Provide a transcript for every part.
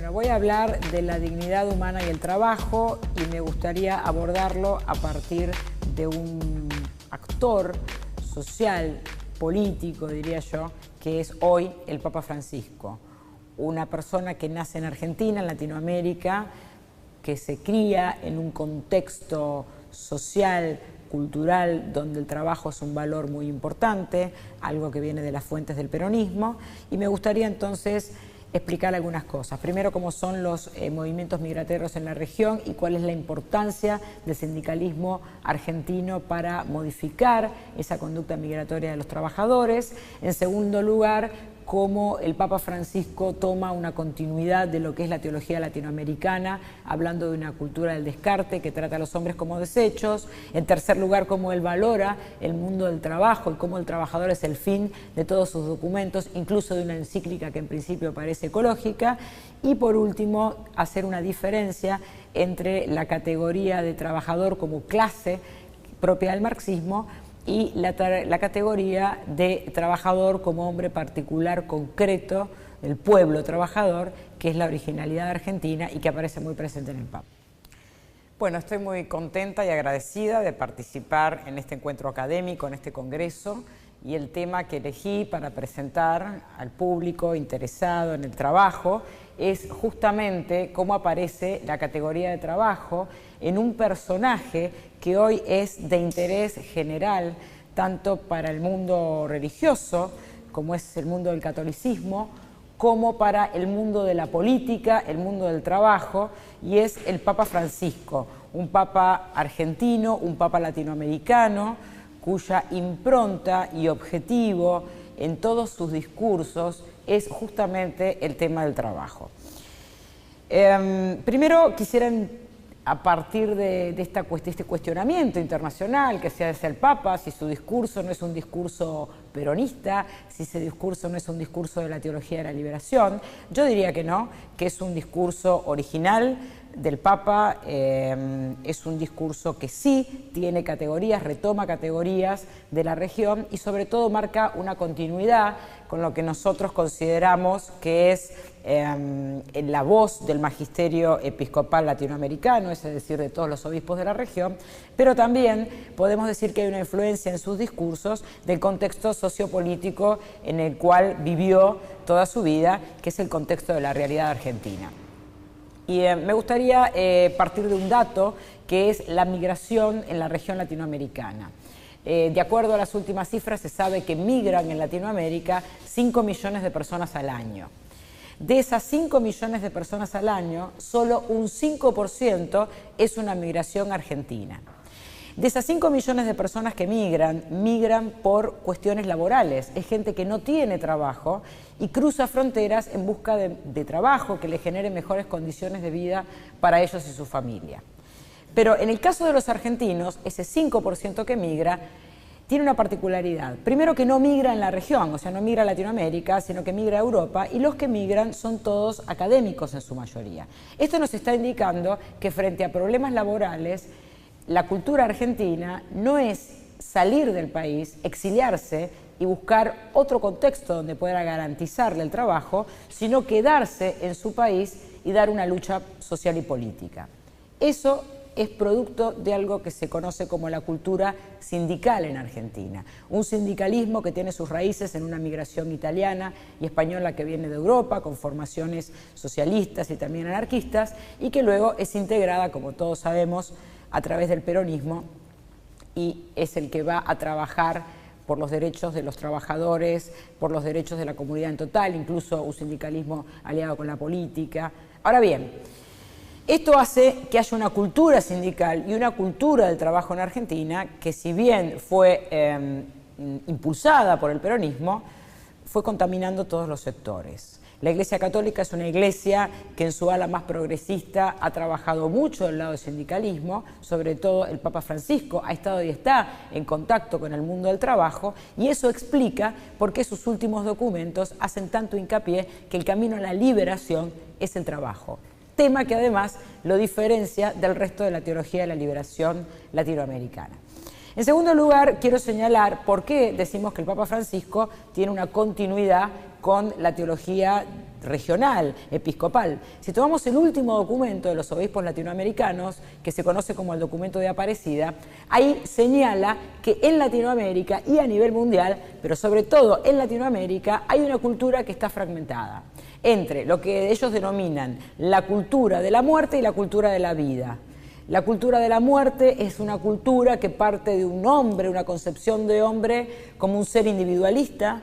Bueno, voy a hablar de la dignidad humana y el trabajo y me gustaría abordarlo a partir de un actor social, político, diría yo, que es hoy el Papa Francisco. Una persona que nace en Argentina, en Latinoamérica, que se cría en un contexto social, cultural, donde el trabajo es un valor muy importante, algo que viene de las fuentes del peronismo, y me gustaría entonces explicar algunas cosas. Primero, cómo son los movimientos migratorios en la región y cuál es la importancia del sindicalismo argentino para modificar esa conducta migratoria de los trabajadores. En segundo lugar, cómo el Papa Francisco toma una continuidad de lo que es la teología latinoamericana, hablando de una cultura del descarte que trata a los hombres como desechos. En tercer lugar, cómo él valora el mundo del trabajo y cómo el trabajador es el fin de todos sus documentos, incluso de una encíclica que en principio parece ecológica. Y por último, hacer una diferencia entre la categoría de trabajador como clase propia del marxismo y la categoría de trabajador como hombre particular, concreto, del pueblo trabajador, que es la originalidad argentina y que aparece muy presente en el Papa. Bueno, estoy muy contenta y agradecida de participar en este encuentro académico, en este congreso, y el tema que elegí para presentar al público interesado en el trabajo es justamente cómo aparece la categoría de trabajo en un personaje que hoy es de interés general, tanto para el mundo religioso, como es el mundo del catolicismo, como para el mundo de la política, el mundo del trabajo, y es el Papa Francisco, un Papa argentino, un Papa latinoamericano, cuya impronta y objetivo en todos sus discursos es justamente el tema del trabajo. Primero quisiera, a partir de este cuestionamiento internacional que se hace al Papa, si su discurso no es un discurso peronista, si ese discurso no es un discurso de la teología de la liberación, yo diría que no, que es un discurso original del Papa, es un discurso que sí tiene categorías, retoma categorías de la región y sobre todo marca una continuidad con lo que nosotros consideramos que es la voz del magisterio episcopal latinoamericano, es decir, de todos los obispos de la región, pero también podemos decir que hay una influencia en sus discursos del contexto sociopolítico en el cual vivió toda su vida, que es el contexto de la realidad argentina. Y me gustaría partir de un dato que es la migración en la región latinoamericana. De acuerdo a las últimas cifras, se sabe que migran en Latinoamérica 5 millones de personas al año. De esas 5 millones de personas al año, solo un 5% es una migración argentina. De esas 5 millones de personas que migran por cuestiones laborales. Es gente que no tiene trabajo y cruza fronteras en busca de trabajo que le genere mejores condiciones de vida para ellos y su familia. Pero en el caso de los argentinos, ese 5% que migra tiene una particularidad. Primero, que no migra en la región, o sea, no migra a Latinoamérica, sino que migra a Europa, y los que migran son todos académicos en su mayoría. Esto nos está indicando que frente a problemas laborales, la cultura argentina no es salir del país, exiliarse y buscar otro contexto donde pueda garantizarle el trabajo, sino quedarse en su país y dar una lucha social y política. Eso es producto de algo que se conoce como la cultura sindical en Argentina. Un sindicalismo que tiene sus raíces en una migración italiana y española que viene de Europa, con formaciones socialistas y también anarquistas, y que luego es integrada, como todos sabemos, a través del peronismo, y es el que va a trabajar por los derechos de los trabajadores, por los derechos de la comunidad en total, incluso un sindicalismo aliado con la política. Ahora bien, esto hace que haya una cultura sindical y una cultura del trabajo en Argentina que, si bien fue impulsada por el peronismo, fue contaminando todos los sectores. La Iglesia Católica es una iglesia que en su ala más progresista ha trabajado mucho del lado del sindicalismo, sobre todo el Papa Francisco ha estado y está en contacto con el mundo del trabajo, y eso explica por qué sus últimos documentos hacen tanto hincapié que el camino a la liberación es el trabajo. Tema que además lo diferencia del resto de la teología de la liberación latinoamericana. En segundo lugar, quiero señalar por qué decimos que el Papa Francisco tiene una continuidad con la teología regional, episcopal. Si tomamos el último documento de los obispos latinoamericanos, que se conoce como el documento de Aparecida, ahí señala que en Latinoamérica y a nivel mundial, pero sobre todo en Latinoamérica, hay una cultura que está fragmentada entre lo que ellos denominan la cultura de la muerte y la cultura de la vida. La cultura de la muerte es una cultura que parte de un hombre, una concepción de hombre como un ser individualista,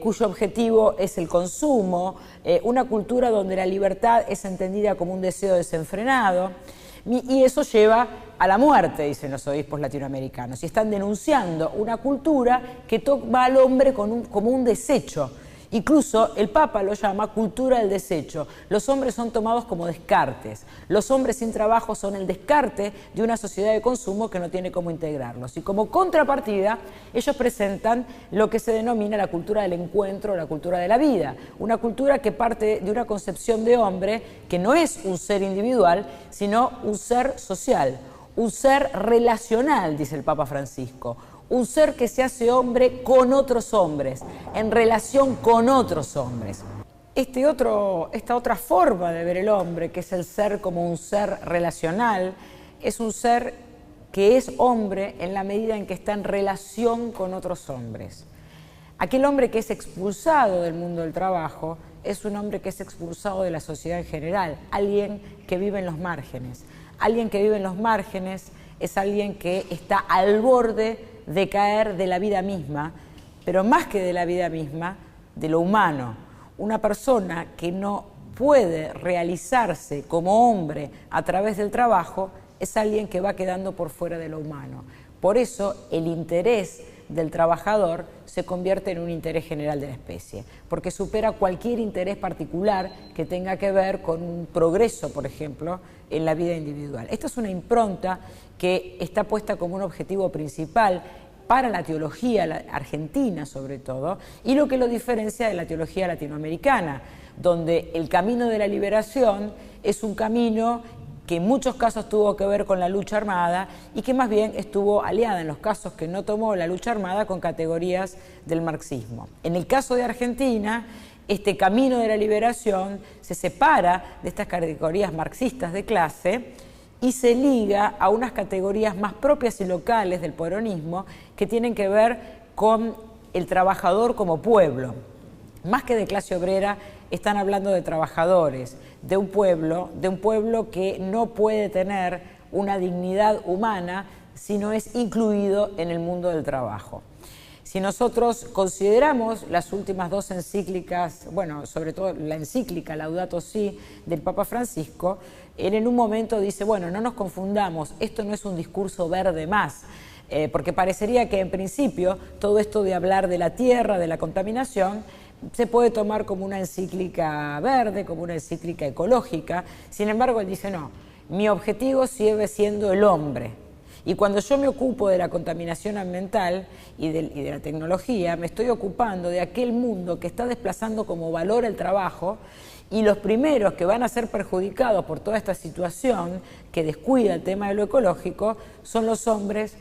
cuyo objetivo es el consumo, una cultura donde la libertad es entendida como un deseo desenfrenado, y eso lleva a la muerte, dicen los obispos latinoamericanos, y están denunciando una cultura que toma al hombre como un desecho. Incluso el Papa lo llama cultura del desecho. Los hombres son tomados como descartes. Los hombres sin trabajo son el descarte de una sociedad de consumo que no tiene cómo integrarlos. Y como contrapartida, ellos presentan lo que se denomina la cultura del encuentro, la cultura de la vida. Una cultura que parte de una concepción de hombre que no es un ser individual, sino un ser social, un ser relacional, dice el Papa Francisco. Un ser que se hace hombre con otros hombres, en relación con otros hombres. Esta otra forma de ver el hombre, que es el ser como un ser relacional, es un ser que es hombre en la medida en que está en relación con otros hombres. Aquel hombre que es expulsado del mundo del trabajo es un hombre que es expulsado de la sociedad en general, alguien que vive en los márgenes. Alguien que vive en los márgenes es alguien que está al borde de caer de la vida misma, pero más que de la vida misma, de lo humano. Una persona que no puede realizarse como hombre a través del trabajo es alguien que va quedando por fuera de lo humano. Por eso el interés del trabajador se convierte en un interés general de la especie, porque supera cualquier interés particular que tenga que ver con un progreso, por ejemplo, en la vida individual. Esta es una impronta que está puesta como un objetivo principal para la teología argentina, sobre todo, y lo que lo diferencia de la teología latinoamericana, donde el camino de la liberación es un camino que en muchos casos tuvo que ver con la lucha armada y que más bien estuvo aliada en los casos que no tomó la lucha armada con categorías del marxismo. En el caso de Argentina, este camino de la liberación se separa de estas categorías marxistas de clase y se liga a unas categorías más propias y locales del peronismo que tienen que ver con el trabajador como pueblo. Más que de clase obrera, están hablando de trabajadores, de un pueblo que no puede tener una dignidad humana si no es incluido en el mundo del trabajo. Si nosotros consideramos las últimas dos encíclicas, bueno, sobre todo la encíclica Laudato Si del Papa Francisco, él en un momento dice, bueno, no nos confundamos, esto no es un discurso verde más, porque parecería que en principio todo esto de hablar de la tierra, de la contaminación, se puede tomar como una encíclica verde, como una encíclica ecológica. Sin embargo, él dice, no, mi objetivo sigue siendo el hombre. Y cuando yo me ocupo de la contaminación ambiental y de la tecnología, me estoy ocupando de aquel mundo que está desplazando como valor el trabajo, y los primeros que van a ser perjudicados por toda esta situación que descuida el tema de lo ecológico son los hombres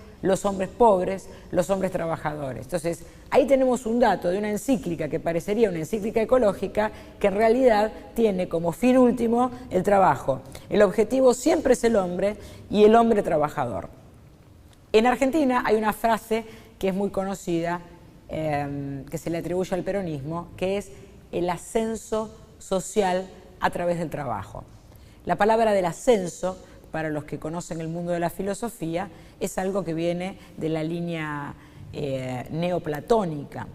pobres, los hombres trabajadores. Entonces, ahí tenemos un dato de una encíclica que parecería una encíclica ecológica que en realidad tiene como fin último el trabajo. El objetivo siempre es el hombre y el hombre trabajador. En Argentina hay una frase que es muy conocida, que se le atribuye al peronismo, que es el ascenso social a través del trabajo. La palabra del ascenso, para los que conocen el mundo de la filosofía, es algo que viene de la línea neoplatónica.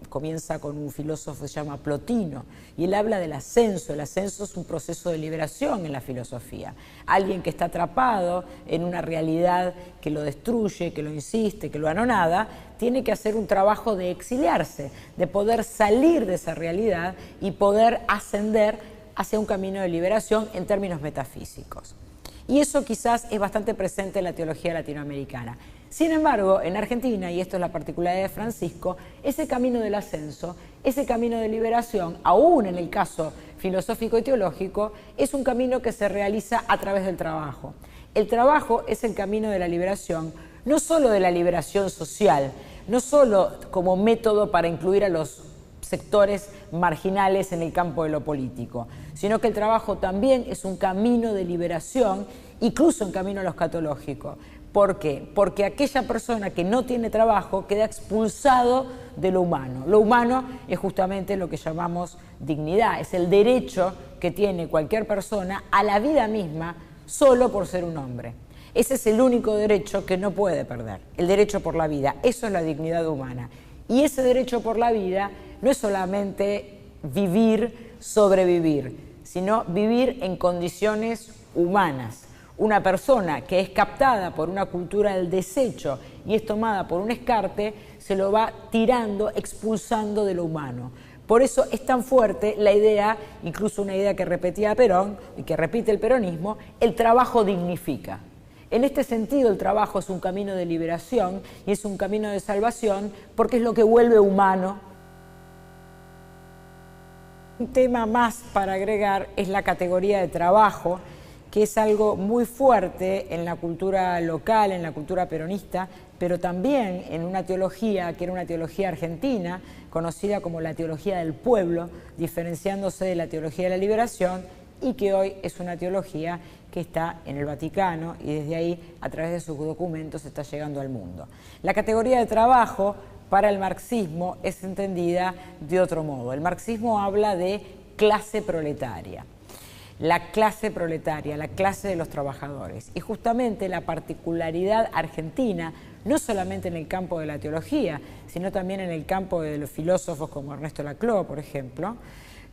Comienza con un filósofo que se llama Plotino, y él habla del ascenso. El ascenso es un proceso de liberación en la filosofía. Alguien que está atrapado en una realidad que lo destruye, que lo insiste, que lo anonada, tiene que hacer un trabajo de exiliarse, de poder salir de esa realidad y poder ascender hacia un camino de liberación en términos metafísicos. Y eso quizás es bastante presente en la teología latinoamericana. Sin embargo, en Argentina, y esto es la particularidad de Francisco, ese camino del ascenso, ese camino de liberación, aún en el caso filosófico y teológico, es un camino que se realiza a través del trabajo. El trabajo es el camino de la liberación, no solo de la liberación social, no solo como método para incluir a los sectores marginales en el campo de lo político, sino que el trabajo también es un camino de liberación, incluso un camino a lo escatológico. ¿Por qué? Porque aquella persona que no tiene trabajo queda expulsado de lo humano. Lo humano es justamente lo que llamamos dignidad, es el derecho que tiene cualquier persona a la vida misma solo por ser un hombre. Ese es el único derecho que no puede perder, el derecho por la vida. Eso es la dignidad humana. Y ese derecho por la vida no es solamente vivir, sobrevivir, sino vivir en condiciones humanas. Una persona que es captada por una cultura del desecho y es tomada por un escarte, se lo va tirando, expulsando de lo humano. Por eso es tan fuerte la idea, incluso una idea que repetía Perón y que repite el peronismo, el trabajo dignifica. En este sentido, el trabajo es un camino de liberación y es un camino de salvación porque es lo que vuelve humano. Un tema más para agregar es la categoría de trabajo, que es algo muy fuerte en la cultura local, en la cultura peronista, pero también en una teología que era una teología argentina, conocida como la teología del pueblo, diferenciándose de la teología de la liberación, y que hoy es una teología que está en el Vaticano y desde ahí, a través de sus documentos, está llegando al mundo. La categoría de trabajo para el marxismo es entendida de otro modo. El marxismo habla de clase proletaria. La clase proletaria, la clase de los trabajadores. Y justamente la particularidad argentina, no solamente en el campo de la teología, sino también en el campo de los filósofos como Ernesto Laclau, por ejemplo,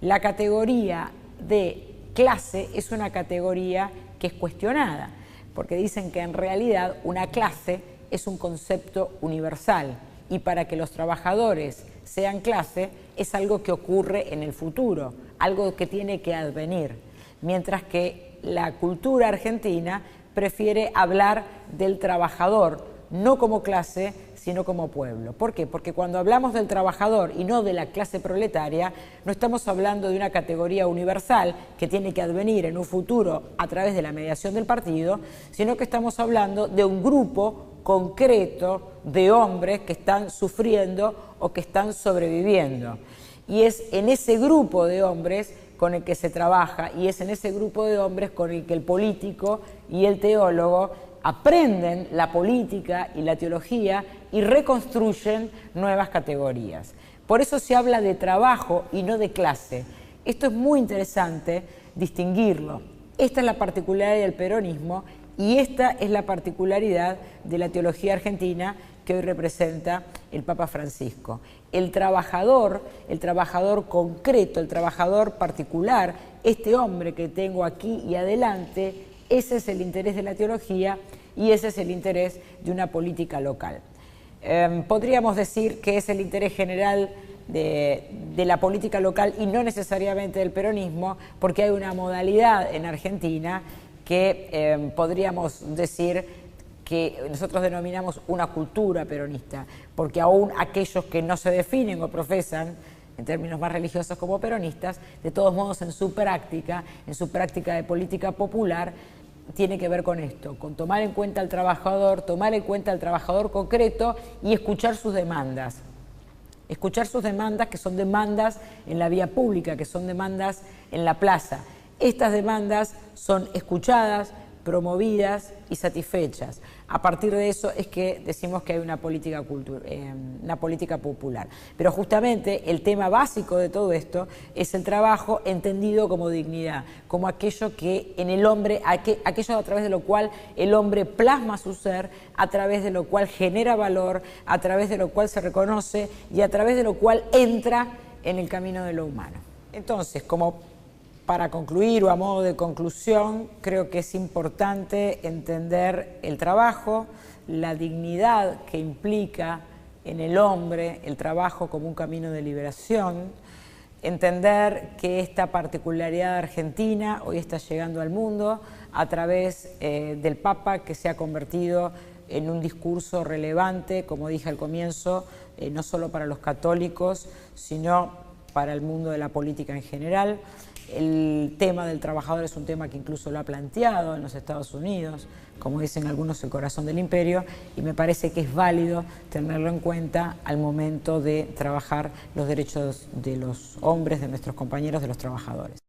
la categoría de clase es una categoría que es cuestionada, porque dicen que en realidad una clase es un concepto universal y para que los trabajadores sean clase es algo que ocurre en el futuro, algo que tiene que advenir. Mientras que la cultura argentina prefiere hablar del trabajador, no como clase, sino como pueblo. ¿Por qué? Porque cuando hablamos del trabajador y no de la clase proletaria, no estamos hablando de una categoría universal que tiene que advenir en un futuro a través de la mediación del partido, sino que estamos hablando de un grupo concreto de hombres que están sufriendo o que están sobreviviendo. Y es en ese grupo de hombres con el que se trabaja y es en ese grupo de hombres con el que el político y el teólogo aprenden la política y la teología y reconstruyen nuevas categorías. Por eso se habla de trabajo y no de clase. Esto es muy interesante distinguirlo. Esta es la particularidad del peronismo y esta es la particularidad de la teología argentina que hoy representa el Papa Francisco. El trabajador concreto, el trabajador particular, este hombre que tengo aquí y adelante, ese es el interés de la teología y ese es el interés de una política local. Podríamos decir que es el interés general de la política local y no necesariamente del peronismo, porque hay una modalidad en Argentina que podríamos decir que nosotros denominamos una cultura peronista, porque aún aquellos que no se definen o profesan en términos más religiosos como peronistas, de todos modos en su práctica de política popular, tiene que ver con esto, con tomar en cuenta al trabajador concreto y escuchar sus demandas. Escuchar sus demandas, que son demandas en la vía pública, que son demandas en la plaza. Estas demandas son escuchadas, promovidas y satisfechas. A partir de eso es que decimos que hay una política popular. Pero justamente el tema básico de todo esto es el trabajo entendido como dignidad, como aquello que en el hombre, aquello a través de lo cual el hombre plasma su ser, a través de lo cual genera valor, a través de lo cual se reconoce y a través de lo cual entra en el camino de lo humano. Entonces, como para concluir o a modo de conclusión, creo que es importante entender el trabajo, la dignidad que implica en el hombre el trabajo como un camino de liberación, entender que esta particularidad argentina hoy está llegando al mundo a través del Papa, que se ha convertido en un discurso relevante, como dije al comienzo, no solo para los católicos, sino para el mundo de la política en general. El tema del trabajador es un tema que incluso lo ha planteado en los Estados Unidos, como dicen algunos, el corazón del imperio, y me parece que es válido tenerlo en cuenta al momento de trabajar los derechos de los hombres, de nuestros compañeros, de los trabajadores.